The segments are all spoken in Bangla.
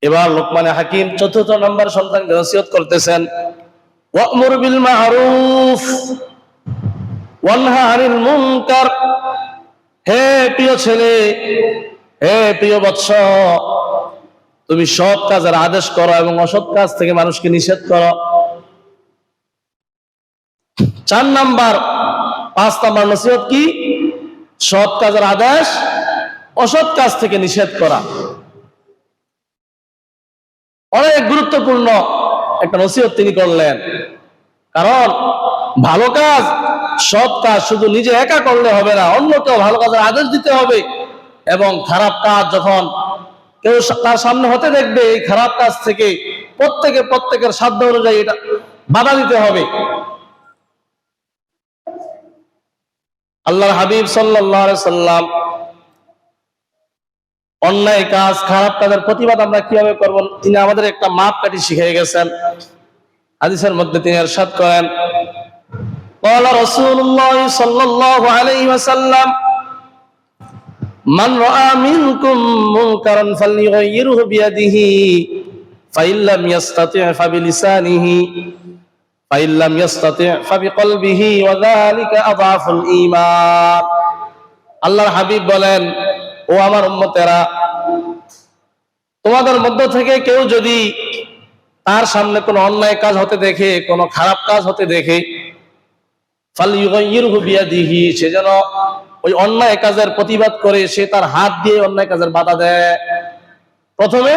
এবার লোকমান হাকিম চতুর্থ নম্বর সন্তানকে নসিহত করতেছেন, ওয়া'মুর বিল মা'রুফ ওয়ানহা আনিল মুনকার। হে প্রিয় ছেলে, হে প্রিয় বৎস, তুমি সৎ কাজের আদেশ করো এবং অসৎ কাজ থেকে মানুষকে নিষেধ করো। 4 নাম্বার 5 নাম্বার নসিহত কি? সৎ কাজের আদেশ, অসৎ কাজ থেকে নিষেধ করা। অনেক গুরুত্বপূর্ণ একটা নসিহত তিনি করলেন, কারণ ভালো কাজ, সৎ কাজ শুধু নিজে একা করলে হবে না, অন্যকেও ভালো কাজের আদেশ দিতে হবে। এবং খারাপ কাজ যখন কেউ তার সামনে হতে দেখবে, এই খারাপ কাজ থেকে প্রত্যেকের সাধ্য অনুযায়ী এটা বাধা দিতে হবে। আল্লাহর হাবিব সাল্লাল্লাহু আলাইহি সাল্লাম অন্যায় কাজ, খারাপ কাজের প্রতিবাদ আমরা কিভাবে করব, তিনি আমাদের একটা মাপকাঠি শিখিয়ে গেছেন। হাদিসের মধ্যে তিনি ইরশাদ করেন, ক্বালা রাসূলুল্লাহ সাল্লাল্লাহু আলাইহি ওয়াসাল্লাম, মান রাআ মিনকুম মুনকারান ফালইয়ুগাইয়িরহু বিয়াদিহি ফাইন লাম ইস্তাতি' ফাবিলিসানিহি ফাইন লাম ইস্তাতি' ফাবিকলবিহি ওয়া যালিকা আযআফুল ঈমান। আল্লাহর হাবিব বলেন, ও আমার উম্মতেরা, তোমাদের মধ্য থেকে কেউ যদি তার সামনে কোনো অন্যায় কাজ হতে দেখে, কোনো খারাপ কাজ হতে দেখে, ফালইয়ুগাইয়িরহু বিয়াদিহি, সে যেন ওই অন্যায় কাজের প্রতিবাদ করে, সে তার হাত দিয়ে অন্যায় কাজের বাধা দেয়। প্রথমে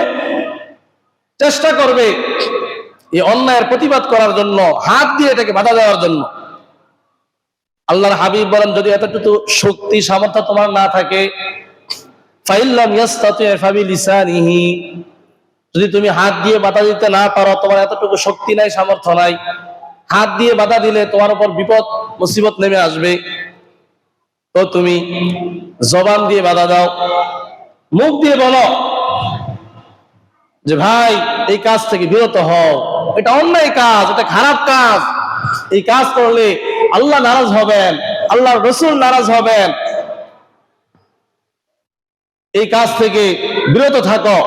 চেষ্টা করবে এই অন্যায়ের প্রতিবাদ করার জন্য, হাত দিয়ে এটাকে বাধা দেওয়ার জন্য। আল্লাহর হাবিব বলেন, যদি এতটুকু শক্তি সামর্থ্য তোমার না থাকে, ফাইন লাম ইস্তাতি' ফাবিলিসানিহি, যদি তুমি হাত দিয়ে বাধা দিতে না পারো, তোমার এতটুকু শক্তি নাই, সামর্থ্য নাই, হাত দিয়ে বাধা দিলে তোমার উপর বিপদ মুসিবত নেমে আসবে, তো তুমি জবান দিয়ে বাধা দাও, মুখ দিয়ে বলো যে ভাই এই কাজ থেকে বিরত হও, এটা অন্যায় কাজ, এটা খারাপ কাজ, এই কাজ করলে আল্লাহ নারাজ হবেন, আল্লাহর রাসূল নারাজ হবেন, এই কাজ থেকে বিরত থাকো।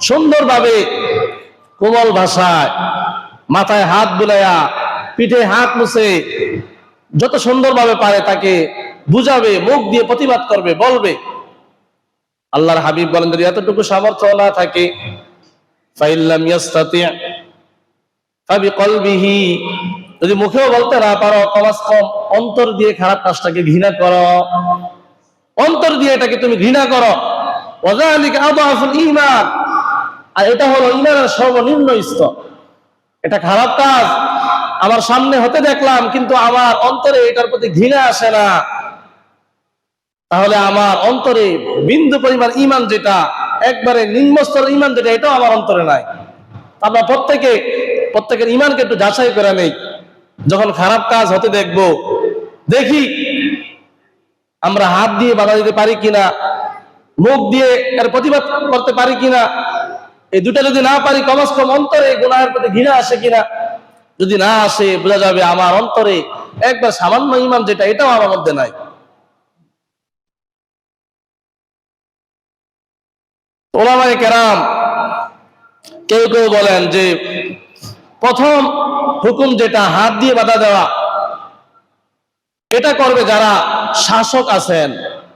সুন্দরভাবে কোমল ভাষায়, মাথায় হাত বুলাইয়া, পিঠে হাত মুছে, যত সুন্দরভাবে পারে তাকে বুঝাবে, মুখ দিয়ে প্রতিবাদ করবে, বলবে। আল্লাহর হাবিব বলেন, যদি এতটুকু সামর্থ্য না থাকে, ফাইন লাম ইস্তাতি' ফাবিকলবিহি, যদি মুখেও বলতে না পারো, কমাস কম অন্তর দিয়ে খারাপ কাজটাকে ঘৃণা করো, অন্তর দিয়ে এটাকে তুমি ঘৃণা করো। ওয়া যালিকা আযআফুল ঈমান, আর এটা হলো ঈমানের সর্বনিম্ন স্তর। এটা খারাপ কাজ আমার সামনে হতে দেখলাম, কিন্তু আমার অন্তরে এটার প্রতি ঘৃণা আসে না, তাহলে আমার অন্তরে বিন্দু পরিমাণ ঈমান, যেটা একবারে নিম্ন স্তরের ঈমান, যেটা এটাও আমার অন্তরে নাই। আমরা প্রত্যেকের ঈমানকে একটু যাচাই করে নেই। যখন খারাপ কাজ হতে দেখি আমরা হাত দিয়ে বাধা দিতে পারি কিনা, মুখ দিয়ে এর প্রতিবাদ করতে পারি কিনা। এই দুটা যদি না পারি, কমস কম অন্তরে গুনাহের প্রতি ঘৃণা আসে কিনা। যদি না আসে, বোঝা যাবে আমার অন্তরে একবার সামান্য ঈমান, যেটা এটাও আমার মধ্যে নাই। উলামায়ে কেরাম কেউ কেউ বলেন যে প্রথম হুকুম যেটা, হাত দিয়ে বাধা দেওয়া, এটা করবে যারা শাসক আছেন,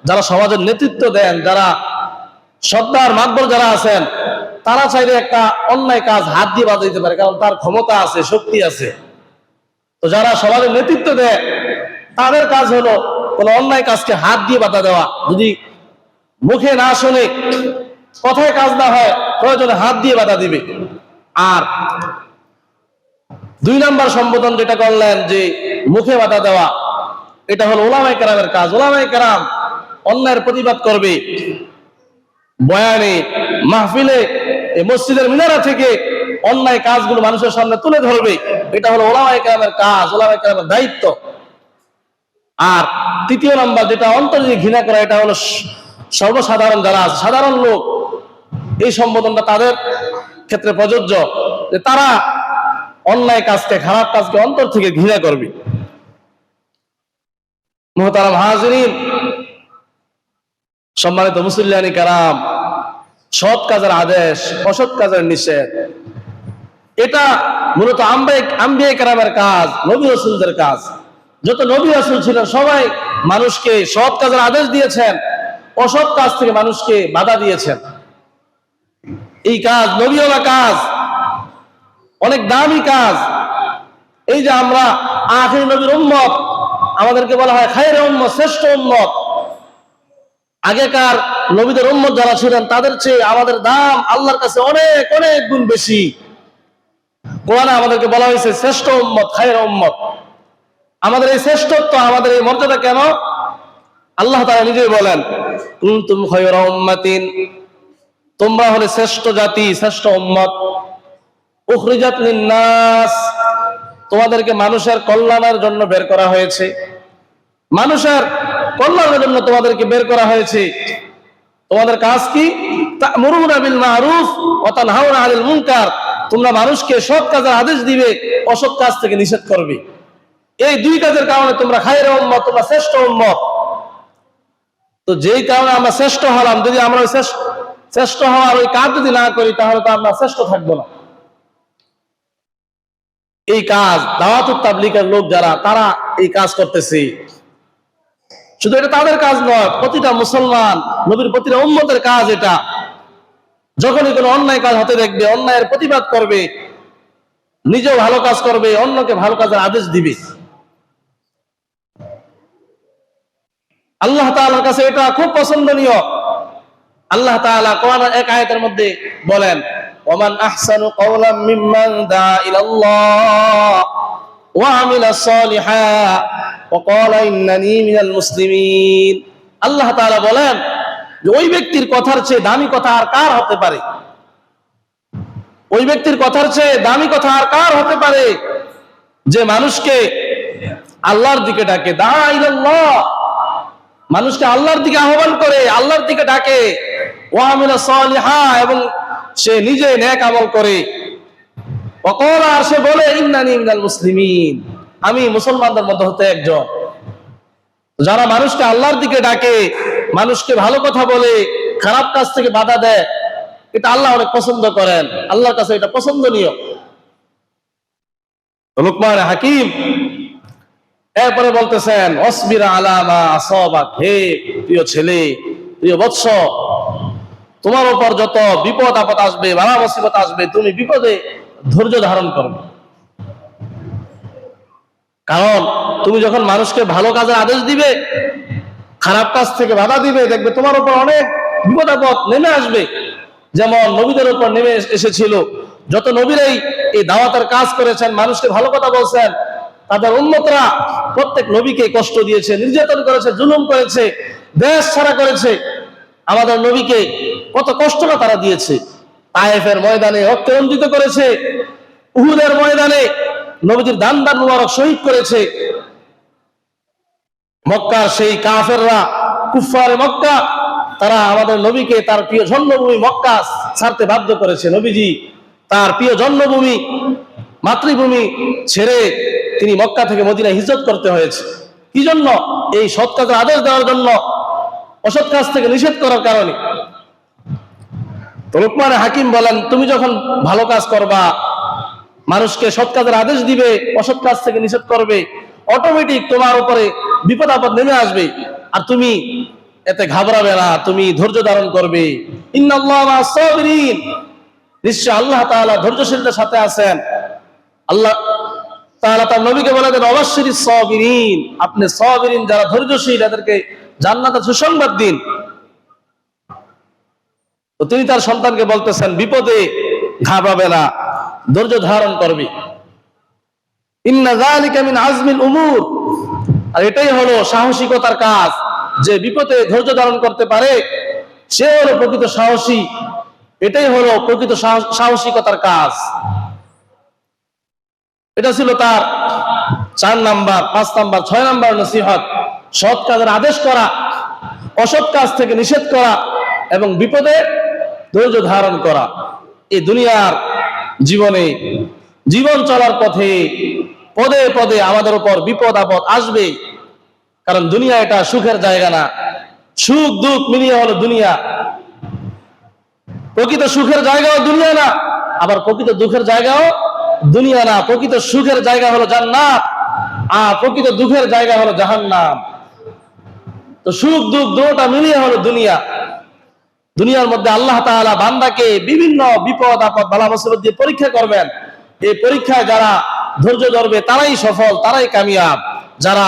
যারা সমাজের নেতৃত্ব দেন, যারা সর্দার মাতবর যারা আছেন, তারা চাইলে একটা অন্যায় কাজ হাত দিয়ে বাধা দিতে পারে, কারণ তার ক্ষমতা আছে, শক্তি আছে। তো যারা সমাজের নেতৃত্ব দেয়, তাদের কাজ হলো কোন অন্যায় কাজকে হাত দিয়ে বাধা দেওয়া। যদি মুখে না শুনে, কথায় কাজ না হয়, প্রয়োজনে হাত দিয়ে বাধা দিবে। আর 2 নাম্বার সম্বোধন যেটা করলেন যে মুখে বাধা দেওয়া, এটা হলো উলামায়ে কেরামের কাজ। উলামায়ে কেরাম অন্যায়ের প্রতিবাদ করবে, বয়ানে, মাহফিলে, মসজিদের মিনারা থেকে অন্যায় কাজগুলো মানুষের সামনে তুলে ধরবে। এটা হলো উলামায়ে কেরামের কাজ, উলামায়ে কেরামের দায়িত্ব। আর 3 নাম্বার যেটা অন্তর দিয়ে ঘৃণা করা, এটা হলো সর্বসাধারণ যারা আছে, সাধারণ লোক, এই সম্বোধনটা তাদের ক্ষেত্রে প্রযোজ্য, যে তারা অন্যায় কাজকে, খারাপ কাজকে অন্তর থেকে ঘৃণা করবে। মুহতারাম হাজিরিন, সম্মানিত মুসল্লিয়ানি কেরাম, সৎ কাজের আদেশ, অসৎ কাজের নিষেধ। এটা মূলত আম্বিয়া কেরামের কাজ, নবী রাসূলদের কাজ। যত নবী রাসূল ছিলেন সবাই মানুষকে সৎ কাজের আদেশ দিয়েছেন, অসৎ কাজ থেকে মানুষকে বাধা দিয়েছেন। এই কাজ নবীওয়ালা কাজ, অনেক দামি কাজ। এই যে আমরা আখির নবীর উম্মত, আমাদেরকে বলা হয় খায়রে উম্মত, শ্রেষ্ঠ উম্মত। আগেকার নবীদের উম্মত যারা ছিলেন তাদের চেয়ে আমাদের দাম আল্লাহর কাছে অনেক অনেক গুণ বেশি। কোরআনে আমাদেরকে বলা হয়েছে শ্রেষ্ঠ উম্মত, খায়রে উম্মত। আমাদের এই শ্রেষ্ঠত্ব, আমাদের এই মর্যাদা কেন? আল্লাহ তাআলা নিজেই বলেন, কুনতুম খায়রা উম্মাতিন, তোমরা হলে শ্রেষ্ঠ জাতি, শ্রেষ্ঠ উম্মত। উখরিজাত লিন-নাস, তোমাদেরকে মানুষের কল্যাণের জন্য বের করা হয়েছে। মানুষের কল্যাণের জন্য তোমাদেরকে বের করা হয়েছে। তোমাদের কাজ কি? তা'মুরুনা বিল মা'রুফ ওয়া তানহাউনা আনিল মুনকার, তোমরা মানুষকে সৎ কাজের আদেশ দিবে, অসৎ কাজ থেকে নিষেধ করবে। এই দুই কাজের কারণে তোমরা খায়রে উম্মত, তোমরা শ্রেষ্ঠ উম্মত। তো যেই কারণে আমরা শ্রেষ্ঠ হলাম, যদি আমরা ওই শ্রেষ্ঠ হওয়ার ওই কাজ যদি না করি, তাহলে তো আমরা শ্রেষ্ঠ থাকবো না। এই কাজ দাওয়াতুত তাবলীগের লোক যারা, তারা এই কাজ করতেছে। শুধু এটা তাদের কাজ নয়, প্রতিটা মুসলমান, নবীর প্রতিটা উম্মতের কাজ এটা। যখনই কোনো অন্যায় কাজ হতে দেখবে, অন্যায়ের প্রতিবাদ করবে, নিজেও ভালো কাজ করবে, অন্যকে ভালো কাজের আদেশ দিবে। আল্লাহ তাআলার কাছে এটা খুব পছন্দনীয়। আল্লাহ তাআলা কোরআনের এক আয়াতের মধ্যে বলেন, ওমান আহসানু কাওলাম মিম্মান দাআ ইলাল্লাহ ওয়া আমিলা সালিহান ওয়া ক্বালা ইন্নানী মিনাল মুসলিমিন। আল্লাহ তাআলা বলেন যে ওই ব্যক্তির কথার চেয়ে দামি কথা আর কার হতে পারে? ওই ব্যক্তির কথার চেয়ে দামি কথা আর কার হতে পারে যে মানুষকে আল্লাহর দিকে ডাকে, দাআ ইলাল্লাহ, মানুষকে আল্লাহর দিকে আহ্বান করে, আল্লাহর দিকে ডাকে, ওয়া আমিলা সালিহান, এবং সে নিজে নেক আমল করে, ওয়া ক্বালা, আর সে বলে ইন্নানী মিনাল মুসলিমিন, আমি মুসলমানদের মধ্যে হতে একজন। যারা মানুষকে আল্লাহর দিকে ডাকে, মানুষকে ভালো কথা বলে, খারাপ কাজ থেকে বাধা দেয়, এটা আল্লাহ অনেক পছন্দ করেন। আল্লাহর কাছে এটা পছন্দনীয়। লুকমান হাকিম এরপরে বলতেছেন, অসবির আলা মা আসাবাক, হে প্রিয় ছেলে, প্রিয় বৎস, তোমার উপর যত বিপদ আপদ আসবে, বালা মুসিবত আসবে, তুমি বিপদে ধৈর্য ধারণ করবে। কারণ তুমি যখন মানুষকে ভালো কাজের আদেশ দিবে, খারাপ কাজ থেকে বাধা দিবে, দেখবে তোমার উপর অনেক বিপদ আপদ নেমে আসবে। যেমন নবীদের উপর নেমে এসেছিল। যত নবীরাই এই দাওয়াতের কাজ করেছেন, মানুষকে ভালো কথা বলছেন, তাদের উম্মতরা প্রত্যেক নবীকে কষ্ট দিয়েছে, নির্যাতন করেছে, জুলুম করেছে, দেশ ছাড়া করেছে। আমাদের নবীকে কত কষ্ট না তারা দিয়েছে। তায়েফের ময়দানে রক্তে রঞ্জিত করেছে, উহুদের ময়দানে নবীজির দান মুবারক শহীদ করেছে। মক্কার সেই কাফেররা, কুফফারে মক্কা, তারা আমাদের নবীকে তার প্রিয় জন্মভূমি মক্কা ছাড়তে বাধ্য করেছে। নবীজি তার প্রিয় জন্মভূমি, মাতৃভূমি ছেড়ে তিনি মক্কা থেকে মদিনায় হিজরত করতে হয়েছে। কি জন্য? এই সৎ কাজের আদেশ দেওয়ার জন্য, অসৎ কাজ থেকে নিষেধ করার কারণে। তো লুকমান হাকিম বলেন, তুমি যখন ভালো কাজ করবা, মানুষকে সৎ কাজের আদেশ দিবে, অসৎ কাজ থেকে নিষেধ করবে, অটোমেটিক তোমার উপরে বিপদ আপদ নেমে আসবে। আর তুমি এতে ঘাবড়াবে না, তুমি ধৈর্য ধারণ করবে। ইন্নাল্লাহা মা'আস সাবিরিন, নিশ্চয় আল্লাহ তাআলা ধৈর্যশীলদের সাথে আছেন। আল্লাহ তাআলা তার নবীকে বলে দেন, অবাশশিরিস সাবিরিন, আপনি সাবিরিন যারা ধৈর্যশীল, এদেরকে জান্নাতের সুসংবাদ দিন। তো তিনি তার সন্তানকে বলতেছেন, বিপদে ঘাবড়াবে না, ধৈর্য ধারণ করবে। ইন্না যালিকা মিন আজমিল উমুর, আর এটাই হলো সাহসিকতার কাজ। যে বিপদে ধৈর্য ধারণ করতে পারে, সে হলো প্রকৃত সাহসী। এটাই হলো প্রকৃত সাহসিকতার কাজ। এটা ছিল তার 4 নাম্বার, 5 নাম্বার, 6 নাম্বার নসিহত। সৎ কাজের আদেশ করা, অসৎ কাজ থেকে নিষেধ করা, এবং বিপদে ধৈর্য ধারণ করা। এই দুনিয়ার জীবনে, জীবন চলার পথে পদে পদে আমাদের উপর বিপদ আপদ আসবে। কারণ দুনিয়া এটা সুখের জায়গা না, সুখ দুঃখ মিলিয়ে হলো দুনিয়া। প্রকৃত সুখের জায়গাও দুনিয়া না, আবার প্রকৃত দুঃখের জায়গাও দুনিয়া না। প্রকৃত সুখের জায়গা হলো জান্নাত, আর প্রকৃত দুঃখের জায়গা হলো জাহান্নাম। তো সুখ দুঃখ দুটোটা মিলিয়ে হলো দুনিয়া। দুনিয়ার মধ্যে আল্লাহ তাআলা বান্দাকে বিভিন্ন বিপদ আপদ বালা মুসিবত দিয়ে পরীক্ষা করবেন। এই পরীক্ষায় যারা ধৈর্য ধরবে তারাই সফল, তারাই কামিয়াব। যারা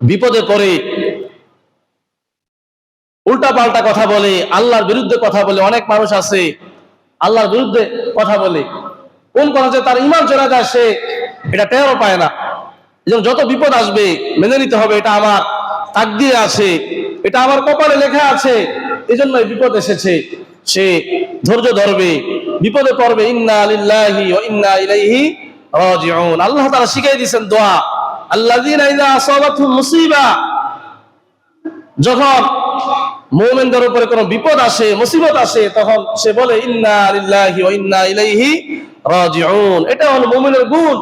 বিপদে পড়ে উল্টা পাল্টা কথা বলে, আল্লাহর বিরুদ্ধে কথা বলে, অনেক মানুষ আছে আল্লাহর বিরুদ্ধে কথা বলে, কোন কথা যে তার ঈমান চলে যায় সে এটা টেরও পায় না। এবং যত বিপদ আসবে মেনে নিতে হবে, এটা আমার তাকদীরে আছে, এটা আমার কপালে লেখা আছে, এজন্য এই বিপদ এসেছে। সে ধৈর্য ধরবে, বিপদে পড়বে, ইন্না লিল্লাহি ওয়া ইন্না ইলাইহি রাজিউন। আল্লাহ তাআলা শিখিয়ে দিয়েছেন দোয়া, আল্লাযীনা ইযা আসাবাতহুম মুসিবা, যখন মুমিনদের উপরে কোনো বিপদ আসে, মুসিবত আসে, তখন সে বলে ইন্না লিল্লাহি ওয়া ইন্না ইলাইহি রাজিউন। এটা হলো মুমিনের গুণ,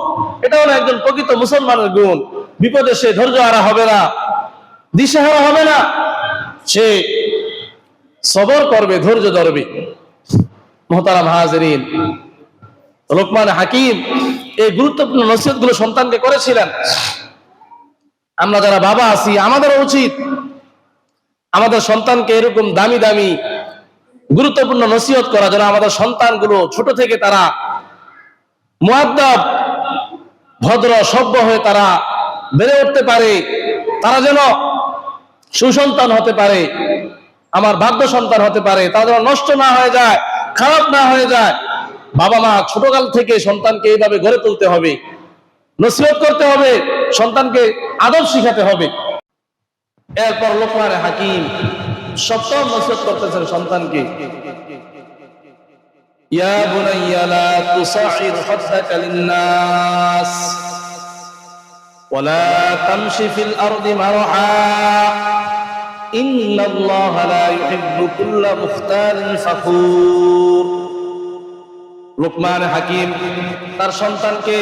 এটা হলো একজন প্রকৃত মুসলমানের গুণ। বিপদে সে ধৈর্য হারা হবে না, দিশেহারা হবে না, সে সবর করবে, ধৈর্য ধরবে। মুহতারাম হাজিরিন, লোকমান হাকিম এই গুরুত্বপূর্ণ নসিহতগুলো সন্তানকে করেছিলেন। আমরা যারা বাবা আছি আমাদের উচিত আমাদের সন্তানকে এরকম দামি দামি গুরুত্বপূর্ণ নসিহত করা, যেন আমাদের সন্তানগুলো ছোট থেকে তারা মুআদ্দাব ভদ্র সভ্য হয়ে তারা বেড়ে উঠতে পারে, তারা যেন সুসন্তান হতে পারে, আমার ভাগ্য সন্তান হতে পারে, তারা যেন নষ্ট না হয়ে যায়, খারাপ না হয়ে যায়। বাবা মা ছোটকাল থেকে সন্তানকে এইভাবে গড়ে তুলতে হবে, নসিহত করতে হবে, সন্তানকে আদব শিখাতে হবে। এরপর লোকমান হাকিম সপ্তম নসিহত করতেছেন সন্তানকে, ইয়া বুনাইয়া লা তুসাইর খাদ্দাকা লিন-নাস ওয়া লা তামশি ফিল আরদি মারহা ইন্নাল্লাহা লা ইউহিব্বু কুল্লা মুখতালিন ফাখুর। লোকমান হাকিম তার সন্তানকে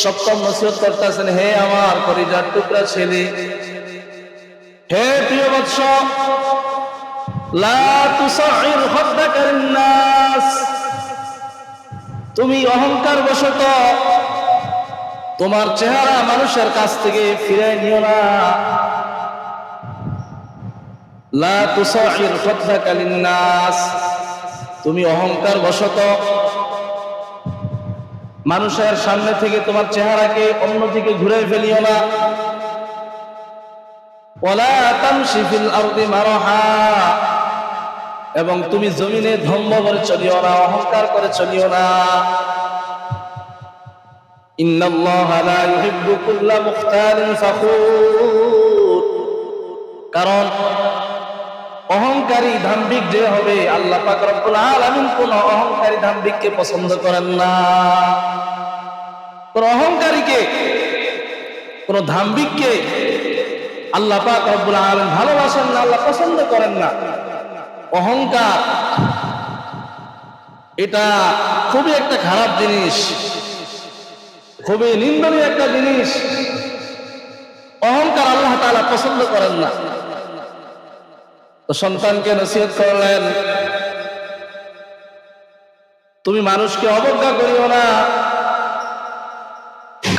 সপ্তম নসিহত করতেছেন, হে আমার কলিজার টুকরা ছেলে, হে প্রিয় বৎস, লা তুসাইর খাদ্দাকা লিন-নাস, তুমি অহংকার বশত তোমার চেহারা মানুষের কাছ থেকে ফিরে নিও না। লা তুসাইর খাদ্দাকা লিন-নাস, তুমি অহংকার বশত মানুষের সামনে থেকে তোমার চেহারাকে অন্যদিকে ঘুরে ফেলিও না। ওয়ালা তামশি ফিল আরদি মারহা, এবং তুমি জমিনে ধম্ম করে চলিও না, অহংকার করে চলিও না। ইন্নাল্লাহা লা ইউহিব্বু কুল্লা মুখতালিন ফাখুর, কারণ অহংকারী দাম্ভিক যে হবে, আল্লাহ পাক রব্বুল আলামিন কোন অহংকারী দাম্ভিককে পছন্দ করেন না। কোন অহংকারীকে, কোন দাম্ভিককে আল্লাহ পাক রব্বুল আলামিন ভালোবাসেন না, আল্লাহ পছন্দ করেন না। অহংকার এটা খুবই একটা খারাপ জিনিস, খুবই নিন্দনীয় একটা জিনিস। অহংকার আল্লাহ তাআলা পছন্দ করেন না। তো সন্তানকে নসিহত করলেন, তুমি মানুষকে অবজ্ঞা করিও না,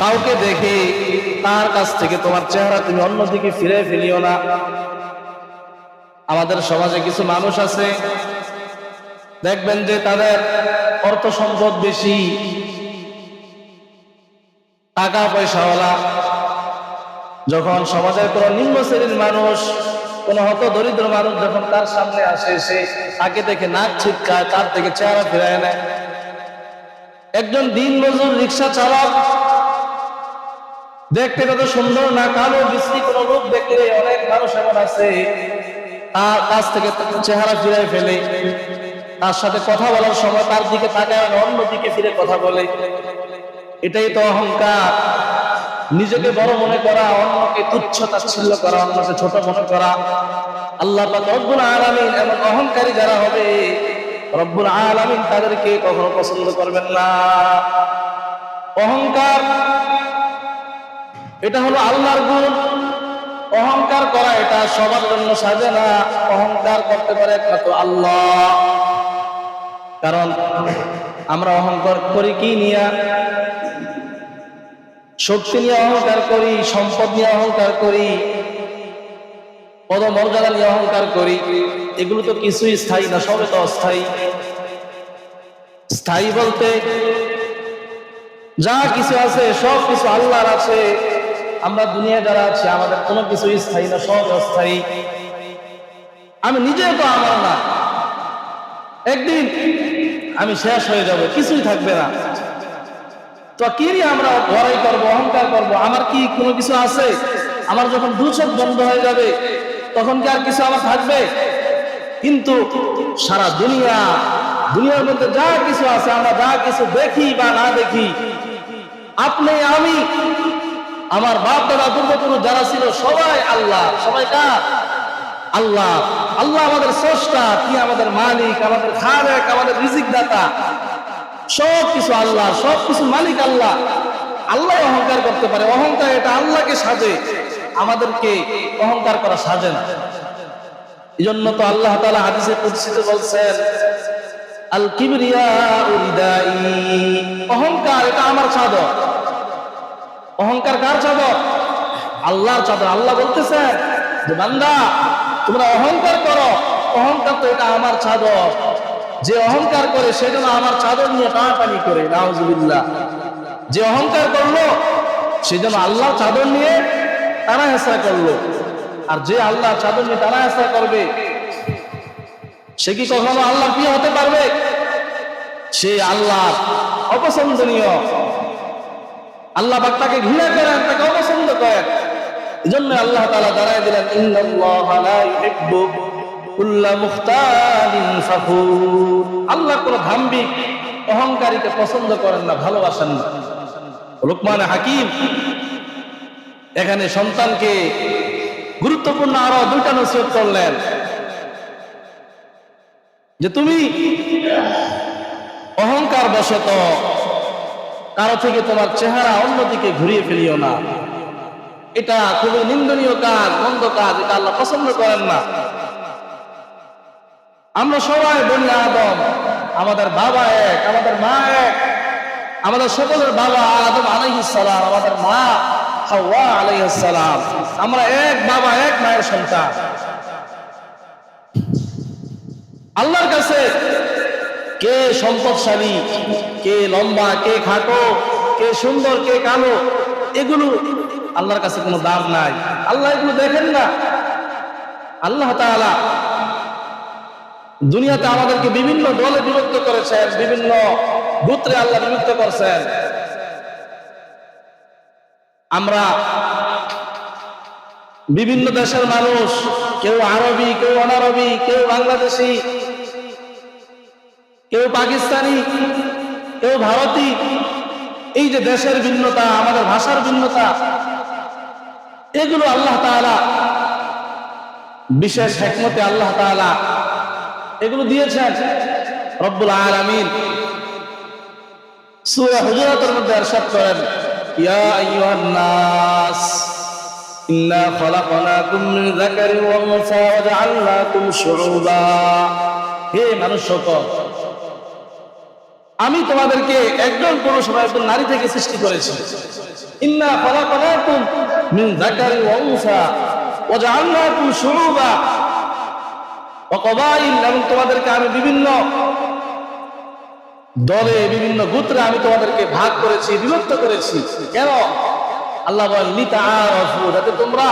কাউকে দেখে তার কাছ থেকে তোমার চেহারা তুমি অন্যদিকে ফিরে ফেলিও না। আমাদের সমাজে কিছু মানুষ আছে, দেখবেন যে তাদের অর্থ সম্পদ বেশি, টাকা পয়সাওয়ালা, যখন সমাজের কোন নিম্ন শ্রেণীর মানুষ, কোন হত দরিদ্র মানুষ যখন তার সামনে আসে, সে তাকে দেখে নাক ছিটকায়, তার থেকে চেহারা ফিরায় নেয়। একজন দিন মজুর রিক্সা চালক দেখতে কত সুন্দর না, কালো বিশ্রী কোন লোক দেখলে অনেক মানুষ এমন আছে তার কাছ থেকে চেহারা ফিরাই ফেলে, তার সাথে কথা বলার সময় তার দিকে তাকায় অন্যদিকে ফিরে কথা বলে। এটাই তো অহংকার, নিজেকে বড় মনে করা, অন্যকে তুচ্ছ তাচ্ছিল্য করা, অন্যকে ছোট মনে করা। আল্লাহ পাক রব্বুল আলামিন এমন অহংকারী যারা হবে, রব্বুল আলামিন তাদেরকে কখনো পছন্দ করবেন না। অহংকার এটা হলো আল্লাহর গুণ। অহংকার করা এটা সবার জন্য সাজে না, অহংকার করতে পারে একমাত্র আল্লাহ। কারণ আমরা অহংকার করি কি নিয়ে? শক্তি নিয়ে অহংকার করি, সম্পদ নিয়ে অহংকার করি, পদমর্যাদা নিয়ে অহংকার করি। এগুলো তো কিছুই স্থায়ী না, সবে তো অস্থায়ী। স্থায়ী বলতে যা কিছু আছে সব কিছু আল্লাহর আছে। আমরা দুনিয়া যারা আছি আমাদের কোনো কিছু স্থায়ী না, সব অস্থায়ী। আমি নিজে তো আমার না, একদিন আমি শেষ হয়ে যাব, কিছুই থাকবে না। তো কি নিয়ে আমরা বড়াই করবো, অহংকার করবো? আমার কি কোনো কিছু আছে? আমার যখন দু চোখ বন্ধ হয়ে যাবে তখন কি আর কিছু আমার থাকবে? কিন্তু সারা দুনিয়ার মধ্যে যা কিছু আছে, আমরা যা কিছু দেখি বা না দেখি, আপনি আমি আমার বাপ দাদা পূর্বপুরুষ যারা ছিল সবাই আল্লাহ। সবাই কার? আল্লাহ। আল্লাহ আমাদের স্রষ্টা, কি আমাদের মালিক, আমাদের খালেক, আমাদের রিজিক দাতা, সব কিছু আল্লাহ, সব কিছু মালিক আল্লাহ। আল্লাহ অহংকার করতে পারে। অহংকার এটা আল্লাহকে সাজে, আমাদেরকে অহংকার করা সাজে না। এই জন্য তো আল্লাহ তাআলা হাদিসে কুদসিতে বলছেন, আল কিবরিয়াউ রিদাই, অহংকার এটা আমার চাদর। অহংকার কার চাদর? আল্লাহর চাদর। আল্লাহ বলতেছেন যে বান্দা তোমরা অহংকার করো, অহংকার তো এটা আমার চাদর। যে অহংকার করে সে যেন আমার চাদর নিয়ে টানাটানি করে, নাউজুবিল্লাহ। যে অহংকার করলো সে যেন আল্লাহ চাদর নিয়ে টানা হেঁচড়া করলো। আর যে আল্লাহ চাদর নিয়ে টানা হেঁচড়া করবে সে কি কখনো আল্লাহ প্রিয় হতে পারবে? সে আল্লাহ অপছন্দনীয়। আল্লাহ পাক তাকে ঘৃণা করেন, তাকে অপছন্দ করেন। এই জন্য আল্লাহ তাআলা জানাই দিলেন, ইন্নাল্লাহা লা ইউহিব্বু কুল্লা মুখতালিন ফাখুর। আল্লাহ কোন ধাম্বিক অহংকারীকে পছন্দ করেন না, ভালোবাসেন না। লুকমান হাকিম এখানে সন্তানকে গুরুত্বপূর্ণ আরো দুইটা নসিহত করলেন যে তুমি অহংকার বশত কারো থেকে তোমার চেহারা অন্যদিকে ঘুরিয়ে ফেলিও না। এটা খুবই নিন্দনীয় কাজ, মন্দ কাজ, এটা আল্লাহ পছন্দ করেন না। আমরা সবাই বনি আদম, আমাদের বাবা এক, আমাদের মা এক। আমাদের সকলের বাবা আদম আলাইহিস সালাম, আমাদের মা হাওয়া আলাইহিস সালাম। আমরা এক বাবা এক মায়ের সন্তান। আল্লাহর কাছে কে সম্পদশালী, কে লম্বা, কে খাটো, কে সুন্দর, কে কালো, এগুলো আল্লাহর কাছে কোনো দাম নাই। আল্লাহ এগুলো দেখেন না। আল্লাহ তাআলা দুনিয়াতে আমাদেরকে বিভিন্ন দলে বিভক্ত করেছেন, বিভিন্ন গোত্রে আল্লাহ বিভক্ত করেছেন। আমরা বিভিন্ন দেশের মানুষ, কেউ আরবি, কেউ অনারবি, কেউ বাংলাদেশি, কেউ পাকিস্তানি, কেউ ভারতী। এই যে দেশের ভিন্নতা, আমাদের ভাষার ভিন্নতা, এগুলো আল্লাহ তাআলা বিশেষ হিকমতে আল্লাহ তাআলা এগুলো দিয়েছেন। রব্বুল আলামিন সূরা হুজুরাতের মধ্যে ইরশাদ করেন, ইয়া আইয়ুহান নাস ইন্না খলাকনাকুম মিন যাকারিন ওয়া উনসা ওয়া জাআলনাকুম শুউবা। হে মানুষ সকল, আমি তোমাদেরকে একজন পুরুষ এবং একজন নারী থেকে সৃষ্টি করেছি। ইন্না খলাকনাকুম মিন যাকারিন ওয়া উনসা ওয়া জাআলনাকুম শুউবা ওয়া কবাইল, এবং তোমাদেরকে আমি বিভিন্ন দলে, বিভিন্ন গোত্রে আমি তোমাদেরকে ভাগ করেছি, বিভক্ত করেছি। কেন? আল্লাহ বলেন লিতাআরাফু, যাতে তোমরা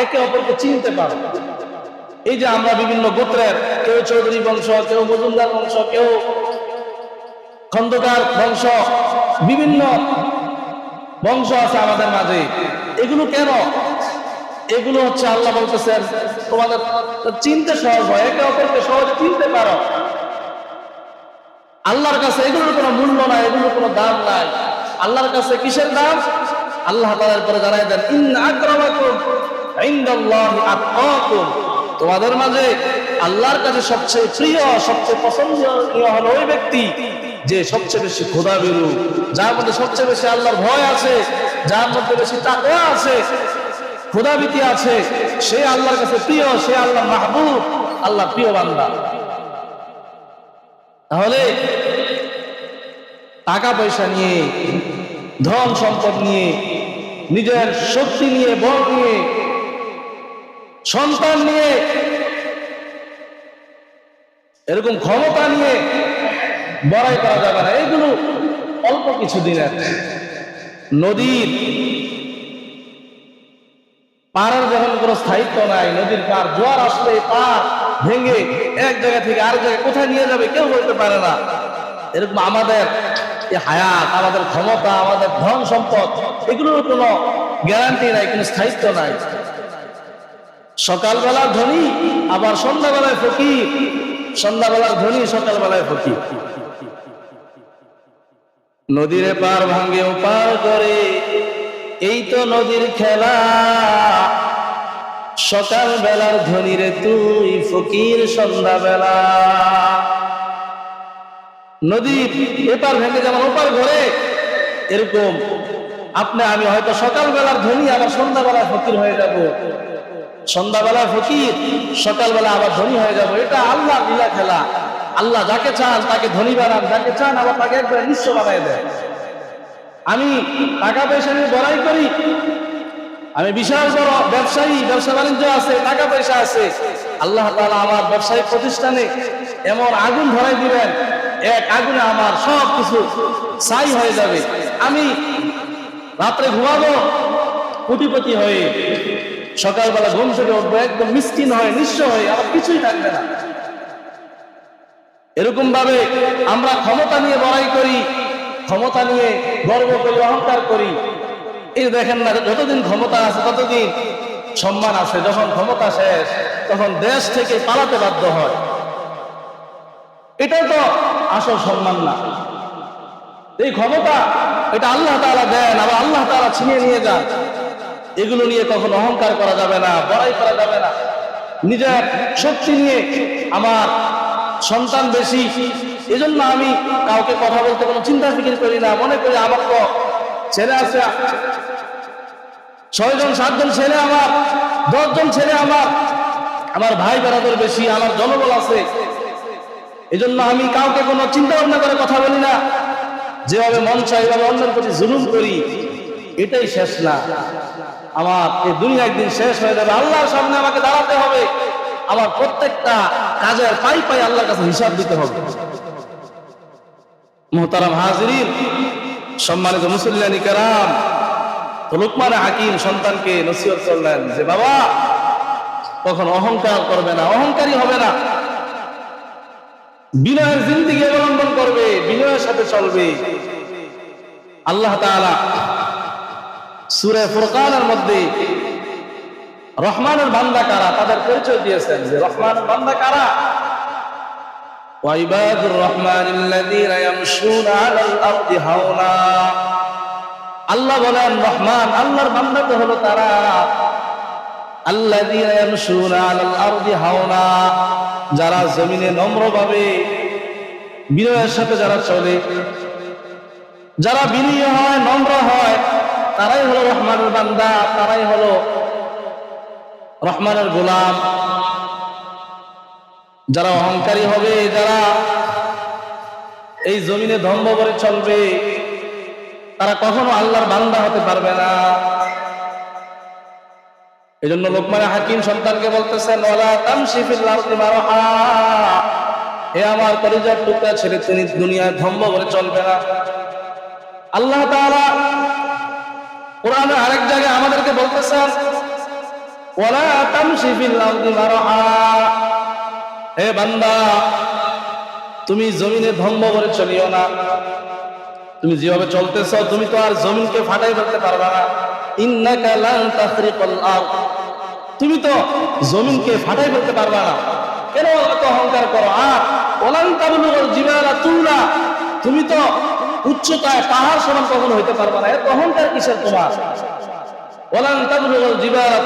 একে অপরকে চিনতে পারো। এই যে আমরা বিভিন্ন গোত্রের, কেউ চৌধুরী বংশ, কেউ মজুমদার বংশ, কেউ খন্দকার বংশ, বিভিন্ন বংশ আছে আমাদের মাঝে। এগুলো কেন? এগুলো হচ্ছে আল্লাহ বলতেছেন তোমাদের চিনতে সহজ হয়, একে অপরকে সহজে চিনতে পারো। আল্লাহর কাছে এগুলোর কোনো মূল্য নাই, এগুলোর কোনো দাম নাই। আল্লাহর কাছে কিসের দাম? আল্লাহ তাআলার পরে জানাই দেন, ইন্না আকরামাকুম ইনদাল্লাহি আতকাকুম। তোমাদের মাঝে আল্লাহর কাছে সবচেয়ে প্রিয়, সবচেয়ে পছন্দনীয় হলো ওই ব্যক্তি যে সবচেয়ে বেশি খোদাভীরু, যার মধ্যে সবচেয়ে বেশি আল্লাহর ভয় আছে, যার মধ্যে বেশি তাকওয়া আছে, খোদাভীতি আছে। সে আল্লাহর কাছে প্রিয়, সে আল্লাহর মাহবুব, আল্লাহর প্রিয় বান্দা। তাহলে টাকা পয়সা নিয়ে, ধন সম্পদ নিয়ে, নিজের শক্তি নিয়ে, বল নিয়ে, সন্তান নিয়ে, এরকম ক্ষমতা নিয়ে বড়াই করা যাবে না। এগুলো অল্প কিছু দিনের। নদীর পাড়ের যখন কোনো স্থায়িত্ব নাই, নদীর পার জোয়ার আসলে পার ভেঙে এক জায়গা থেকে আরেক জায়গায় কোথায় নিয়ে যাবে কেউ বলতে পারে না। এরকম আমাদের হায়াত, আমাদের ক্ষমতা, আমাদের ধন সম্পদ, এগুলোর কোনো গ্যারান্টি নাই, কোনো স্থায়িত্ব নাই। সকালবেলার ধনী আবার সন্ধ্যাবেলায় ফকির, সন্ধ্যাবেলার ধনী সকালবেলায় ফকির। নদীর পার ভাঙ্গে পার করে, এই তো নদীর খেলা। সকাল বেলার ধনী রে তুই, ফকির সন্ধ্যাবেলা। নদীর এপার ভেঙে যেমন ওপার ঘরে, এরকম আপনি আমি হয়তো সকাল বেলার ধনী আবার সন্ধ্যাবেলায় ফকির হয়ে যাব, সন্ধ্যাবেলায় ফকির, সকালবেলা আবার ধনী হয়ে যাব। এটা আল্লাহর লীলা খেলা। আল্লাহ যাকে চান তাকে ধনী বানান, যাকে চান আবার তাকে একবারে নিঃস্ব বানায় দেয়। আমি টাকা পয়সা নিয়ে বড়াই করি, আমি বিশাল বড় ব্যবসায়ী, ব্যবসা বাণিজ্য আছে, টাকা পয়সা আছে, আল্লাহ তাআলা আমার ব্যবসায়িক প্রতিষ্ঠানে এমন আগুন ধরাই দিবেন, এক আগুনে আমার সব কিছু ছাই হয়ে যাবে। আমি রাত্রে ঘুমাবো কোটিপতি হয়ে, সকালবেলা ঘুম থেকে উঠবো একদম মিসকিন হয়ে, নিঃস্ব হয়ে, আমার কিছুই থাকবে না। এরকম ভাবে আমরা ক্ষমতা নিয়ে বড়াই করি, ক্ষমতা নিয়ে গর্ব করি, অহংকার করি। এই দেখেন না, যতদিন ক্ষমতা আছে ততদিন সম্মান আছে, যখন ক্ষমতা শেষ তখন দেশ থেকে পালাতে বাধ্য হয়। এটা তো আসল সম্মান না। এই ক্ষমতা এটা আল্লাহ তাআলা দেন, আবার আল্লাহ তাআলা ছিনিয়ে নিয়ে যান। এগুলো নিয়ে কখনো অহংকার করা যাবে না, বড়াই করা যাবে না। নিজের শক্তি নিয়ে আমার সন্তান বেশি, এজন্য আমি কাউকে কথা বলতে কোনো চিন্তা ফিকির করি না। মনে করি আমার তো ছেলে আছে 6 জন 7 জন ছেলে, আমার 10 জন ছেলে, আমার ভাই বেড়াদের বেশি, আমার জনবল আছে। এজন্য আমি কাউকে কোনো চিন্তা ভাবনা করে কথা বলি না। যেভাবে মন চাই এভাবে অন্যের প্রতি জুলুম করি, এটাই শেষ না। আমার এই দুনিয়া একদিন শেষ হয়ে যাবে, আল্লাহর সামনে আমাকে দাঁড়াতে হবে। আমার প্রত্যেকটা কাজের পাই পাই আল্লাহর কাছে হিসাব দিতে হবে। মুহতারাম হাজিরিন, সম্মানিত মুসল্লিয়ানি কেরাম, তো লোকমান হাকিম সন্তানকে নসিহত করলেন যে বাবা, তখন অহংকার করবে না, অহংকারী হবে না, বিনয়ের জিন্দেগি অবলম্বন করবে, বিনয়ের সাথে চলবে। আল্লাহ তাআলা সূরা ফুরকানের মধ্যে রহমানের বান্দা কারা তাদের পরিচয় দিয়েছেন, যে রহমানের বান্দা কারা। ওয়াইবাদুর রহমানিল্লাযীনা ইয়ামশুনা আলাল আরদি হাওনা। আল্লাহ বলেন রহমান, আল্লাহর বান্দা তো হলো তারা, আল্লাযীনা ইয়ামশুনা আলাল আরদি হাওনা, যারা জমিনে নম্রভাবে বিনয়ের সাথে যারা চলে, যারা বিনয়ী হয়, নম্র হয়, তারাই হলো রহমানের বান্দা, তারাই হলো রহমানের গোলাম। যারা অহংকারী হবে, যারা এই জমিনে ধম্ম করে চলবে, তারা কখনো আল্লাহর বান্দা হতে পারবে না। এই জন্য লোকমান হাকিম সন্তানকে বলতেছেন, ওয়ালা তামশি ফিল আরদি মারহা, হে আমার কলিজার টুকরা ছেলে, তুমি দুনিয়ায় ধম্ম করে চলবে না। আল্লাহ তাআলা কোরআনে আরেক জায়গায় আমাদেরকে বলতেছেন, ওয়ালা তামশি ফিল আরদি মারহা, হে বান্দা, তুমি জমিনে ধম্ম করে চলিও না। তুমি যেভাবে চলতেছ, তুমি তো আর জমিনকে ফাটাই ফেলতে পারবে না। ইন্নাকা লান তাখরিকাল আরদ, তুমি তো জমিনকে ফাটাই ফেলতে পারবে না। কেন এত অহংকার করো? আর ওয়ালান তাবলুগাল জিবালা তুলা, তুমি তো উচ্চতায় পাহাড় সমান কখনো হইতে পারবে না। এত অহংকার কিসের তোমার? ওয়ালান তাবলুগাল জিবালা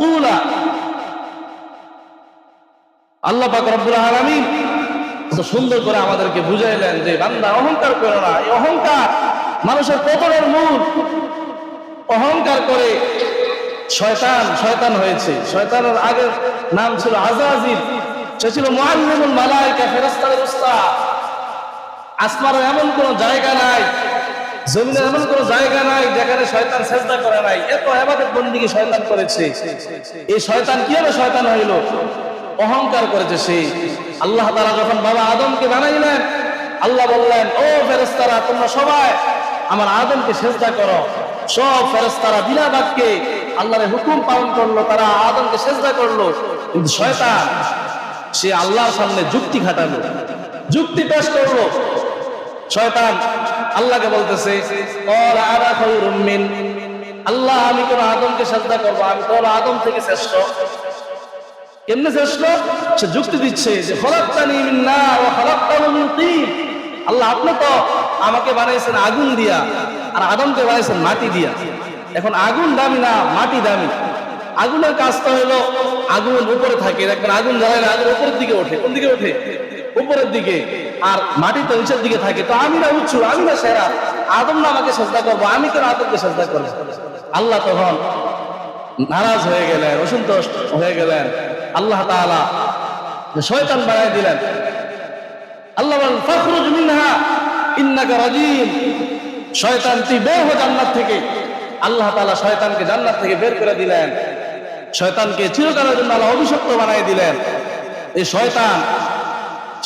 তুলা। আল্লাহ পাক রব্বুল আলামিন তো সুন্দর করে আমাদেরকে বুঝাইলেন যে বান্দা অহংকার করো না। এই অহংকার মানুষের পতনের মূল। অহংকার করে শয়তান হয়েছে। শয়তানের আগের নাম ছিল আযাজিল, সে ছিল মুআল্লিমুল মালায়েকা, ফেরেশতাদের উস্তাদ। আসমানের এমন কোন জায়গা নাই, জমিনের এমন কোন জায়গা নাই যেখানে শয়তান সেজদা করে নাই। এত ইবাদত বন্দেগী শয়তান করেছে। এই শয়তান কিভাবে শয়তান হইল? অহংকার করেছে সে। আল্লাহ তাআলা যখন বাবা আদমকে বানাইলেন, আল্লাহ বললেন, ও ফেরেশতারা তোমরা সবাই আমার আদমকে সেজদা করো। সব ফেরেশতারা বিনা বাক্যে আল্লাহর হুকুম পালন করলো, তারা আদমকে সেজদা করলো। কিন্তু শয়তান সে আল্লাহর সামনে যুক্তি খাটালো, যুক্তি পেশ করলো। শয়তান আল্লাহকে বলতেছে, আল্লাহ আমি কোন আদমকে সেজদা করবো? আমি তো আদম থেকে শ্রেষ্ঠ। কেমনে শ্রেষ্ঠ? সে যুক্তি দিচ্ছে যে খলাকতানি মিন নার ওয়া খলাকতাহু মিন তিন। আল্লাহ আপনি তো আমাকে বানাইছেন আগুন দিয়া, আর আদমকে বানাইছেন মাটি দিয়া। এখন আগুন দামি না মাটি দামি? আগুনের কাজ তো হলো আগুন উপরে থাকে, দেখবেন আগুন জ্বালাইলে আগুন উপরের দিকে ওঠে। কোন দিকে ওঠে? উপরের দিকে। আর মাটি তো নিচের দিকে থাকে। তো আমি না উচ্চ, আমি না সেরা, আদম না আমাকে সেজদা করবো? আমি কেন আদমকে সেজদা করবো? আল্লাহ তখন নারাজ হয়ে গেলেন, অসন্তুষ্ট হয়ে গেলেন। আল্লাহ তাআলা শয়তান বানাই দিলেন। আল্লাহ বলেন, ফাখরুজ মিনহা ইন্নাকা রাজিম। শয়তান তুই বের হ জান্নাত থেকে। আল্লাহ তাআলা শয়তানকে জান্নাত থেকে বের করে দিলেন। শয়তানকে চিরকালের জন্য আল্লাহ অভিশপ্ত বানাই দিলেন। এই শয়তান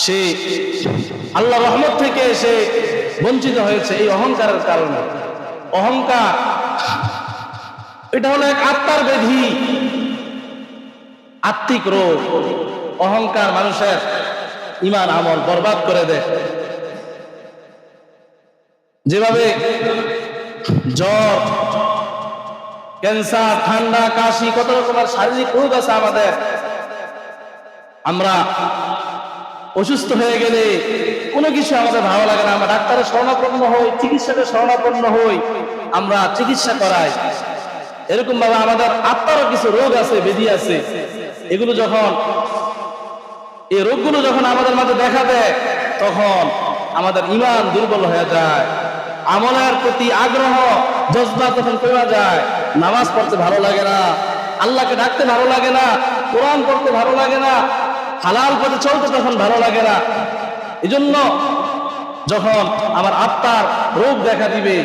সে আল্লাহর রহমত থেকে সে বঞ্চিত হয়েছে এই অহংকারের কারণে। অহংকার এটা হলো এক আত্মার ব্যাধি, আত্মিক রোগ। অহংকার মানুষের ঈমান আমল বরবাদ করে দেয়। যেভাবে জ্বর, ক্যান্সার, ঠান্ডা, কাশি, কত রকমের শারীরিক রোগ আছে আমাদের। আমরা অসুস্থ হয়ে গেলে কোনো কিছু আমাদের ভালো লাগে না, আমরা ডাক্তারের শরণাপন্ন হই, চিকিৎসকের শরণাপন্ন হই, আমরা চিকিৎসা করাই। এরকম ভাবে আমাদের আত্মারও কিছু রোগ আছে, ব্যাধি আছে। এগুলো যখন, এই রোগগুলো যখন আমাদের মাঝে দেখা দেয়, তখন আমাদের ঈমান দুর্বল হয়ে যায়, আমলের প্রতি আগ্রহ জজবা তখন কমে যায়, নামাজ পড়তে ভালো লাগে না, আল্লাহকে ডাকতে ভালো লাগে না, কোরআন পড়তে ভালো লাগে না, হালাল পথে চলতে তখন ভালো লাগে না। এজন্য যখন আমার আত্মার রোগ দেখা দিবে,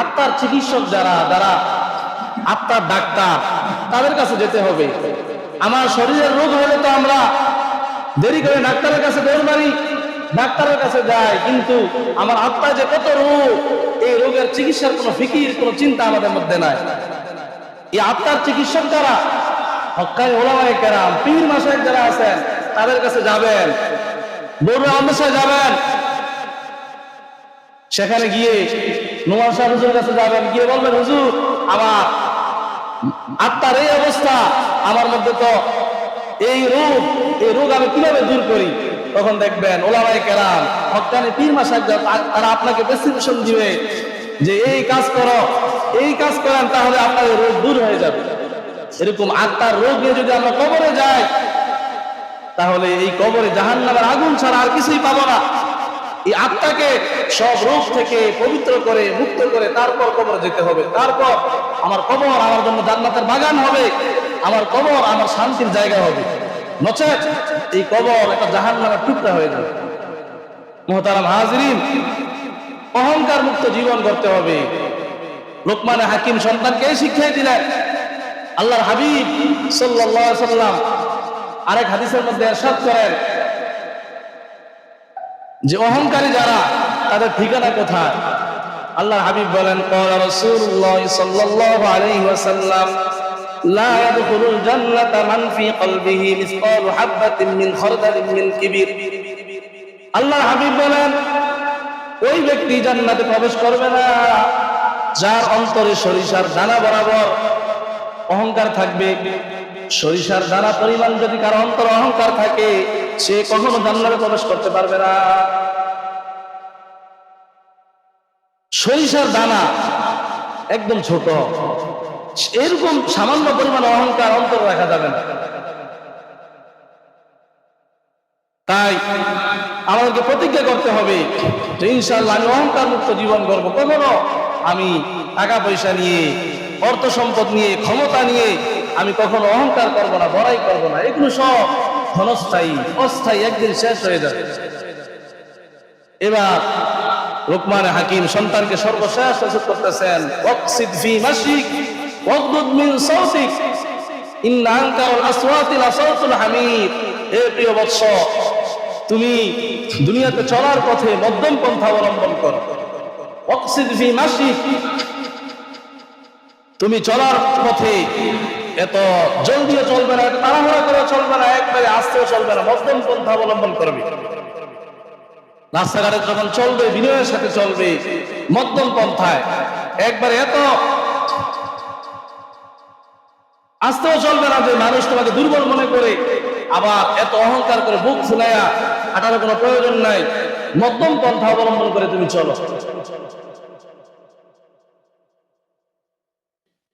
আত্মার চিকিৎসক যারা যারা আত্মার ডাক্তার, তাদের কাছে যেতে হবে। আমার শরীরের রোগ হলে তো আমরা দেরি করে ডাক্তারের কাছে দৌড় মারি, ডাক্তারের কাছে যাই, কিন্তু আমার আত্মায় যে কত রোগ, এই রোগের চিকিৎসার কোনো ফিকির, কোনো চিন্তা আমাদের মধ্যে নাই। এই আত্মার চিকিৎসক যারা হক্কানি ওলামায়ে কেরাম, পীর মাশায়েখ যারা আছেন, তাদের কাছে যাবেন, বড় আন্দাসায় যাবেন, সেখানে গিয়ে নোমান শাহ হুজুরের কাছে যাবেন, গিয়ে বলবেন, হুজুর আমার আত্মার এই অবস্থা, আমার মধ্যে তো এই রোগ আমি কিভাবে দূর করি? তখন দেখবেন ওলামায়ে কেরাম, হক্কানি পীর মাশায়েখ তারা আপনাকে প্রেসক্রিপশন দিবে যে এই কাজ করো, এই কাজ করেন, তাহলে আপনার এই রোগ দূর হয়ে যাবে। এরকম আত্মার রোগ নিয়ে যদি আমরা কবরে যাই, তাহলে এই কবরে জাহান্নামের আগুন ছাড়া আর কিছুই পাবো না। এই আত্মাকে সব রোগ থেকে পবিত্র করে, মুক্ত করে তারপর কবরে যেতে হবে। তারপর আমার কবর আমার জন্য জান্নাতের বাগান হবে, আমার কবর আমার শান্তির জায়গা হবে। নচেত এই কবর একটা জাহান্নামের টুকরা হয়ে যাবে। মুহতারাম হাজিরিন, অহংকার মুক্ত জীবন করতে হবে। লোকমানে হাকিম সন্তানকে শিক্ষাই দিলেন। আল্লাহর হাবিব সাল্লাল্লাহু আলাইহি ওয়াসাল্লাম আরেক হাদিসের মধ্যে ইরশাদ করেন যে অহংকারী যারা, তাদের ঠিকানা কোথায়? আল্লাহর হাবিব বলেন, ক্বালা রাসূলুল্লাহ সাল্লাল্লাহু আলাইহি ওয়াসাল্লাম, লা ইয়াদখুলুল জান্নাতা মান ফি কলবিহি মিসকালু হাববাতিন মিন খারদালিন মিন কিবির। আল্লাহর হাবিব বলেন, ওই ব্যক্তি জান্নাতে প্রবেশ করবে না যার অন্তরে সরিষার দানা বরাবর অহংকার থাকবে। সরিষার দানা পরিমাণ যদি কারো অন্তরে অহংকার থাকে, সে কখনো জান্নাতে প্রবেশ করতে পারবে না। সরিষার দানা একদম ছোট, এরকম সামান্য পরিমাণ অহংকার অন্তরে রাখা যাবে না। তাই আমাদেরকে প্রতিজ্ঞা করতে হবে যে ইনশাআল্লাহ আমি অহংকার মুক্ত জীবন করব। কখনো আমি টাকা পয়সা নিয়ে, অর্থ সম্পদ নিয়ে, ক্ষমতা নিয়ে আমি কখনো অহংকার করব না, বড়াই করব না। এগুলো সব ক্ষণস্থায়ী, অস্থায়ী, একদিন শেষ হয়ে যাবে। এবার লোকমান হাকিম সন্তানকে সর্বশেষ নসিহত করতেছেন, ওয়াকসিদ ফি মাশিক ওয়াগদুদ মিন সাওতিক ইন্না আনকারাল আসওয়াতি লাসাউতুল হামিদ। হে প্রিয় বৎস, তুমি দুনিয়াতে চলার পথে মধ্যম পন্থা অবলম্বন করো। ওয়াকসিদ ফি মাশিক, তুমি চলার পথে এত জলদিও চলবে না, এত তাড়াহুড়া করে চলবে না, একবারে আস্তেও চলবে না, মধ্যম পন্থা অবলম্বন করবে। রাস্তাঘাটে যখন চলবে বিনয়ের সাথে চলবে, মধ্যম পন্থায়, একবারে এত আস্তেও চলবে না যে মানুষ তোমাকে দুর্বল মনে করে, আবার এত অহংকার করে বুক ফুলাইয়া হাঁটার কোনো প্রয়োজন নাই। মধ্যম পন্থা অবলম্বন করে তুমি চলো।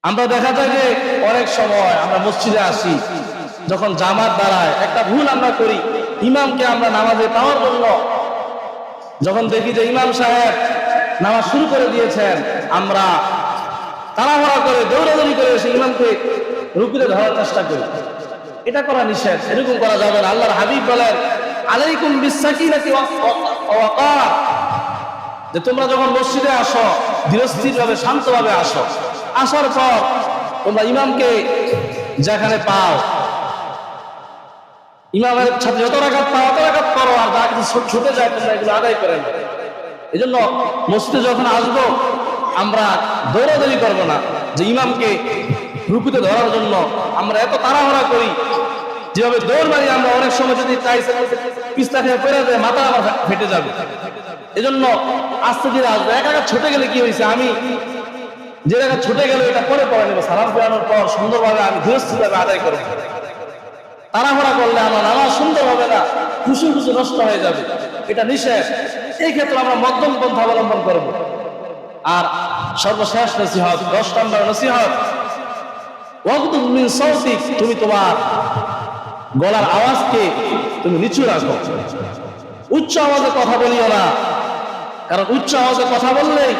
আমরা দেখা যায় যে অনেক সময় আমরা মসজিদে আসি, যখন জামাত দাঁড়ায় একটা ভুল আমরা করি, ইমামকে আমরা নামাজে পাওয়ার জন্য যখন দেখি যে ইমাম সাহেব নামাজ শুরু করে দিয়েছেন, আমরা তাড়াহুড়া করে দৌড়াদৌড়ি করে এসে ইমামকে রুকুতে ধরার চেষ্টা করি। এটা করা নিষেধ, এরকম করা যাবে না। আল্লাহর হাবিব বলেন, আলাইকুম বিসাকিনাতি ওয়াকার, যে তোমরা যখন মসজিদে আসো ধীরস্থিরভাবে শান্তভাবে আসো। আসার পর তোমরা ইমামকে যেখানে পাও, ইমামের সাথে যত রাকাত পাও অত রাকাত করো, আর যা কিছু ছুটে যায় তোমরা এগুলো আদায় করে নাও। এই জন্য মসজিদে যখন আসবো আমরা দৌড়াদৌড়ি করবো না, যে ইমামকে রুকুতে ধরার জন্য আমরা এত তাড়াহুড়া করি, যেভাবে দৌড় মারি আমরা, অনেক সময় যদি পিস্তা খেয়ে পড়ে যায় মাথা আমার ফেটে যাবে। এজন্য আস্তে ধীরে আসবো। এক একা ছুটে গেলে কি হয়েছে, আমি যে জায়গা ছুটে গেল এটা পরে পড়ে নেবো, সালাম ফেরানোর পর সুন্দরভাবে আমি ধীরস্থিরভাবে আদায় করবো। তাড়াহুড়া করলে আমার নামাজ সুন্দর হবে না, খুশি খুশি নষ্ট হয়ে যাবে, এটা নিষেধ। এই ক্ষেত্রে আমরা মধ্যম পন্থা অবলম্বন করব। আর সর্বশেষ নসিহত, 10 নম্বর নসিহত, ওয়াগদুদ মিন সাওতিক, তুমি তোমার গলার আওয়াজকে তুমি নিচু রাখো, উচ্চ আওয়াজে কথা বলিও না। কারণ উচ্চ আওয়াজে কথা বললেই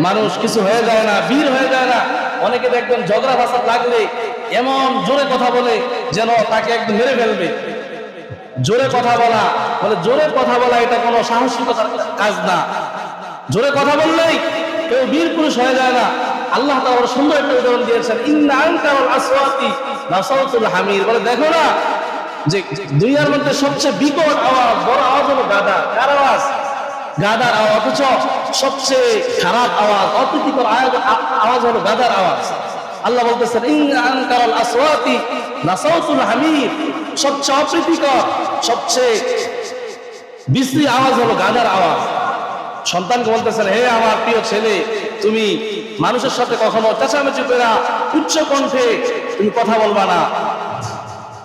মানুষ কিছু হয়ে যায় না, বীর হয়ে যায় না। অনেকে দেখবেন ঝগড়া ফাসাদ লাগলে এমন জোরে কথা বলে যেন তাকে একদম মেরে ফেলবে। জোরে কথা বলা বলে, জোরে কথা বলা এটা কোনো সাহসিকতার কাজ না। জোরে কথা বললেই কেউ বীর পুরুষ হয়ে যায় না। আল্লাহ তাআলা বড় সুন্দর একটা উদাহরণ দিয়েছেন, ইন্না আনকারাল আসওয়াতি লাসাউতুল হামির, বলে দেখো না যে দুনিয়ার মধ্যে সবচেয়ে বিকট আওয়াজ, বড় আওয়াজ হলো গাদা। কার আওয়াজ? গাদার আওয়াজ। অথচ সবচেয়ে খারাপ আওয়াজ, অপ্রীতিকর আওয়াজ হলো গাদার আওয়াজ। আল্লাহ বলতেছেন, ইন্না আনকারাল আসওয়াতি লাসাউতুল হামির, সবচেয়ে অপ্রীতিকর, সবচেয়ে বিশ্রী আওয়াজ হলো গাদার আওয়াজ। সন্তানকে বলতেছেন, হে আমার প্রিয় ছেলে, তুমি মানুষের সাথে কখনো চেঁচামেচি করে উচ্চ কণ্ঠে তুমি কথা বলবা না,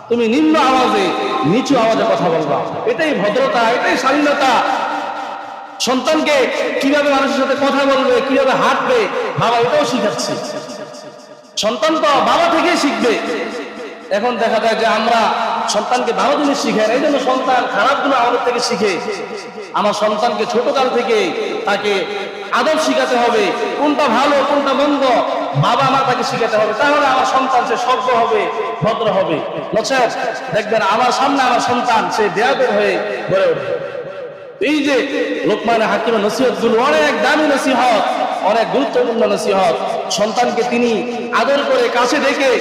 তুমি নিম্ন আওয়াজে, নিচু আওয়াজে কথা বলবা। এটাই ভদ্রতা, এটাই শালীনতা। সন্তানকে কিভাবে মানুষের সাথে কথা বলবে, কিভাবে হাঁটবে, বাবা এটাও শিখাচ্ছে। সন্তান তো বাবা থেকেই শিখবে। এখন দেখা যায় যে আমরা সন্তানকে ভালো জিনিস শিখাই, এই জন্য সন্তান খারাপগুলো আমাদের থেকে শিখে। আমার সন্তানকে ছোটকাল থেকে তাকে আদব শিখাতে হবে, কোনটা ভালো কোনটা মন্দ বাবা আমার তাকে শিখাতে হবে। তাহলে আমার সন্তান সে সভ্য হবে, ভদ্র হবে। নচেত দেখবেন আমার সামনে আমার সন্তান সে বেয়াদব হয়ে গড়ে ওঠে। এই যে লোকমান হাকিমের নসিহত গুলো অনেক দামি নসিহত, অনেক গুরুত্বপূর্ণ নসিহত। সন্তানকে তিনি আদর করে কাছে ডেকে